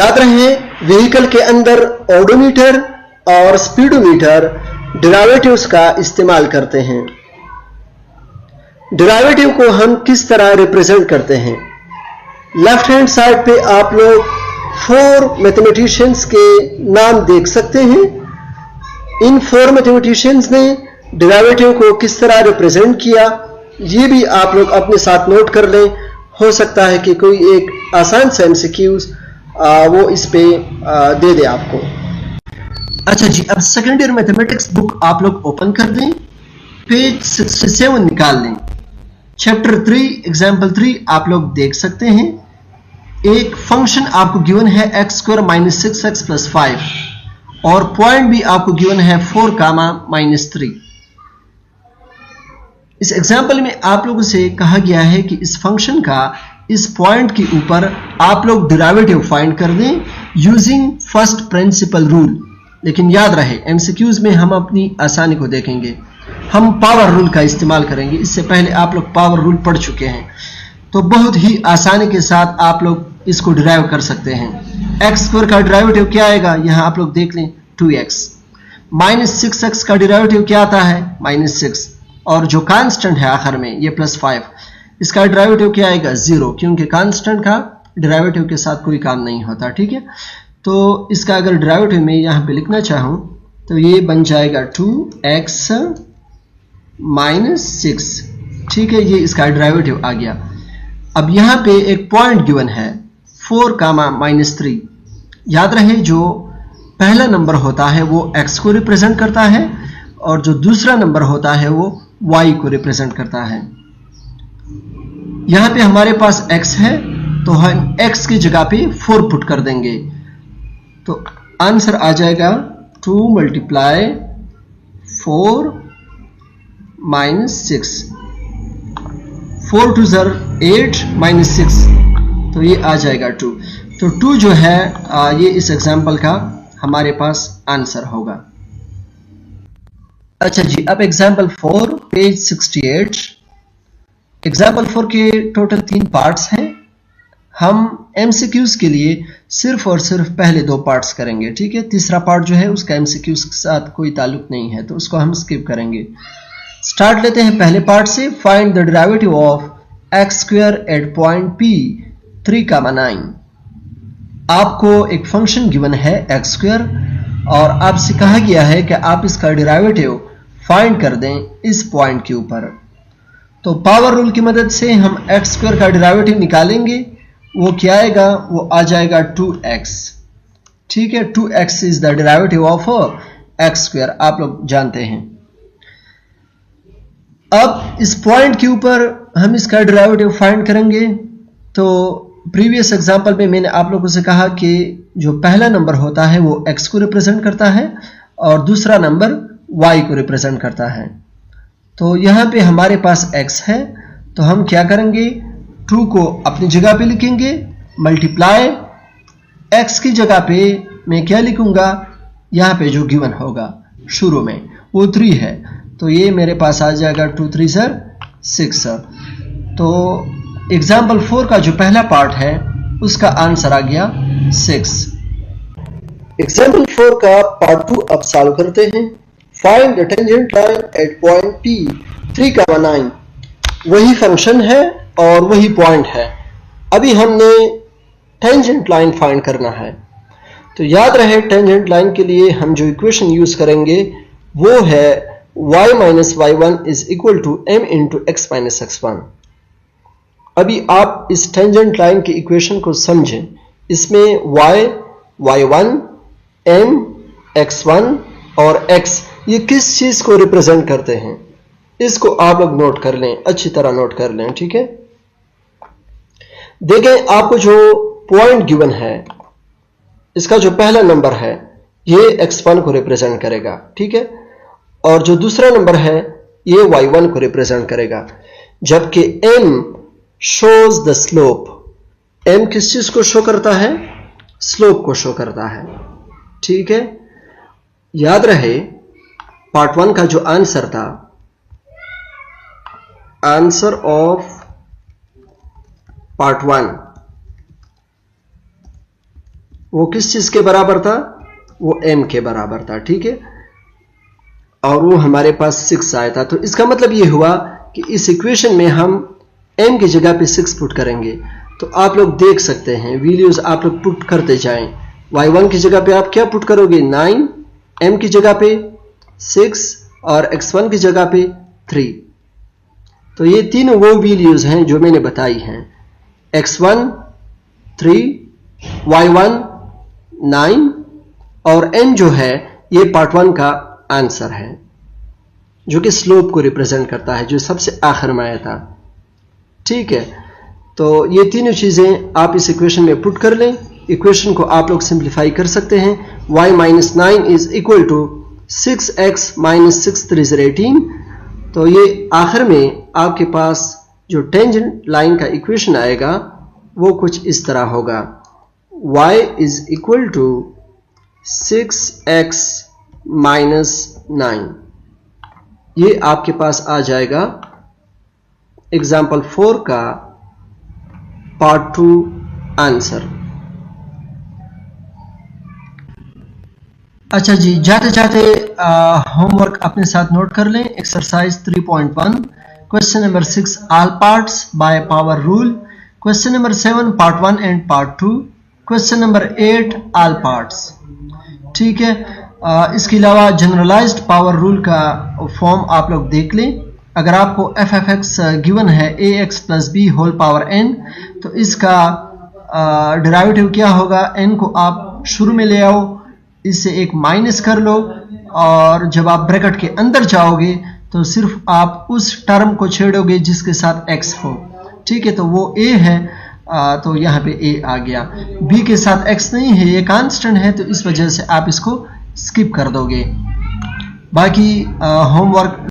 याद रहे व्हीकल के अंदर ओडोमीटर और स्पीडोमीटर डेरिवेटिव्स का इस्तेमाल करते हैं। डेरिवेटिव को हम किस तरह रिप्रेजेंट करते हैं? लेफ्ट हैंड साइड पे आप लोग 4 मैथमेटिशियंस के नाम देख सकते हैं। इन 4 मैथमेटिशियंस ने डेरिवेटिव को किस तरह रिप्रेजेंट किया, ये भी आप लोग अपने साथ नोट कर लें। हो सकता है कि कोई एक आसान सा एमसीक्यूज वो इस पे दे दे आपको। अच्छा जी, अब सेकेंड ईयर मैथमेटिक्स बुक आप लोग ओपन कर दें, पेज 67 निकाल लें। चैप्टर 3 एग्जाम्पल 3 आप लोग देख सकते हैं। एक फंक्शन आपको गिवन है x² - 6x + 5 और पॉइंट भी आपको गिवन है 4, -3। इस एग्जाम्पल में आप लोगों से कहा गया है कि इस फंक्शन का इस पॉइंट के ऊपर आप लोग डेरिवेटिव फाइंड कर दें यूजिंग फर्स्ट प्रिंसिपल रूल। लेकिन याद रहे एमसीक्यूज में हम अपनी आसानी को देखेंगे, हम पावर रूल का इस्तेमाल करेंगे। इससे पहले आप लोग पावर रूल पढ़ चुके हैं, तो बहुत ही आसानी के साथ आप लोग इसको डिराइव कर सकते हैं। x² का डेरिवेटिव क्या आएगा, यहां आप लोग देख लें 2x। -6x का डेरिवेटिव क्या आता है, -6, और जो कांस्टेंट है आखिर में ये +5, इसका डेरिवेटिव क्या आएगा, 0, क्योंकि कांस्टेंट का डेरिवेटिव के साथ कोई काम नहीं होता। ठीक है, तो इसका अगर डेरिवेटिव मैं यहां पे लिखना चाहूं तो ये बन जाएगा 2x - 6। ठीक है, ये इसका डेरिवेटिव आ गया। अब यहां पे एक पॉइंट गिवन है 4, -3। याद रहे जो पहला नंबर होता है वो x को रिप्रेजेंट करता है और जो दूसरा नंबर होता है वो y को रिप्रेजेंट करता है। यहां पे हमारे पास x है तो हम x की जगह पे 4 पुट कर देंगे, तो आंसर आ जाएगा 2 × 4 - 6। 4 2 8 - 6, तो ये आ जाएगा 2। तो 2 जो है ये इस एग्जाम्पल का हमारे पास आंसर होगा। अच्छा जी, अब एग्जाम्पल 4 पेज 68। एग्जाम्पल 4 के टोटल 3 पार्ट्स हैं। हम एमसीक्यूज के लिए सिर्फ और सिर्फ पहले 2 पार्ट्स करेंगे। ठीक है, तीसरा पार्ट जो है उसका एमसीक्यूज के साथ कोई ताल्लुक नहीं है, तो उसको हम स्किप करेंगे। स्टार्ट लेते हैं पहले पार्ट से। Find the derivative of x² at point P 3, 9। आपको एक फंक्शन गिवन है x² और आपसे कहा गया है कि आप इसका डेरिवेटिव फाइंड कर दें इस पॉइंट के ऊपर। तो पावर रूल की मदद से हम x² का डेरिवेटिव निकालेंगे। वो क्या आएगा, वो आ जाएगा 2x। ठीक है, 2x is the derivative of x², आप लोग जानते हैं। अब इस पॉइंट के ऊपर हम इसका डेरिवेटिव फाइंड करेंगे। तो प्रीवियस एग्जांपल में मैंने आप लोगों से कहा कि जो पहला नंबर होता है वो x को रिप्रेजेंट करता है और दूसरा नंबर y को रिप्रेजेंट करता है। तो यहां पे हमारे पास x है, तो हम क्या करेंगे, 2 को अपनी जगह पे लिखेंगे, मल्टीप्लाई x की जगह पे मैं क्या लिखूंगा, यहां पे जो गिवन होगा शुरू में वो 3 है, तो ये मेरे पास आ जाएगा 2 3 6। तो एग्जाम्पल 4 का जो पहला पार्ट है उसका आंसर आ गया 6। एग्जाम्पल 4 का पार्ट 2 अब सॉल्व करते हैं। Find the tangent line at point P 3, 9। वही फंक्शन है और वही पॉइंट है। अभी हमने टेंजेंट लाइन फाइंड करना है। तो याद रहे टेंजेंट लाइन के लिए हम जो इक्वेशन यूज करेंगे वो है y - y1 = m × x - x1। अभी आप इस टेंजेंट लाइन की इक्वेशन को समझें। इसमें y, y1, m, x1 और x ये किस चीज को रिप्रेजेंट करते हैं, इसको आप लोग नोट कर लें, अच्छी तरह नोट कर लें। ठीक है, देखें आपको जो पॉइंट गिवन है इसका जो पहला नंबर है ये x1 को रिप्रेजेंट करेगा। ठीक है, और जो दूसरा नंबर है ये y1 को रिप्रेजेंट करेगा, जबकि m shows the slope. m किस चीज को शो करता है, स्लोप को शो करता है। ठीक है, याद रहे पार्ट 1 का जो आंसर था, आंसर ऑफ पार्ट 1 वो किस चीज के बराबर था? वो m के बराबर था, ठीक है, और वो हमारे पास 6 आया था। तो इसका मतलब ये हुआ कि इस इक्वेशन में हम m की जगह पे 6 पुट करेंगे। तो आप लोग देख सकते हैं, वैल्यूज आप लोग पुट करते जाएं। y1 की जगह पे आप क्या पुट करोगे? 9, m की जगह पे 6 और x1 की जगह पे 3। तो ये तीनों वो वैल्यूज हैं जो मैंने बताई हैं, x1 3, y1 9 और n जो है ये पार्ट 1 का आंसर है, जो कि स्लोप को रिप्रेजेंट करता है, जो सबसे आखिर में आया था, ठीक है। तो ये तीनों चीजें आप इस इक्वेशन में पुट कर लें। इक्वेशन को आप लोग सिंप्लीफाई कर सकते हैं। y minus 9 is equal to 6x minus 6 3 18। तो ये आखिर में आपके पास जो टेंजेंट लाइन का इक्वेशन आएगा वो कुछ इस तरह होगा, y is equal to 6x minus 9। ये आपके पास आ जाएगा एग्जाम्पल 4 का पार्ट 2 आंसर। अच्छा जी, जाते जाते होमवर्क अपने साथ नोट कर लें। Exercise 3.1, question number 6 all parts by power rule, question number 7 part 1 and part 2, question number 8 all parts, ठीक है। इसके अलावा जनरलाइज्ड पावर रूल का फॉर्म आप लोग देख लें। अगर आपको एफ एफ एक्स गिवन है A X plus B whole power N, तो इसका डेरिवेटिव क्या होगा? एन को आप शुरू में ले आओ, इससे एक माइनस कर लो, और जब आप ब्रैकेट के अंदर जाओगे तो सिर्फ आप उस टर्म को छेड़ोगे जिसके साथ x हो, ठीक है। तो वो a है, तो यहाँ पे a आ गया। b के साथ x नहीं है, ये कांस्टेंट है, तो इस वजह से आप इसको स्किप कर दोगे। बाकी होमवर्क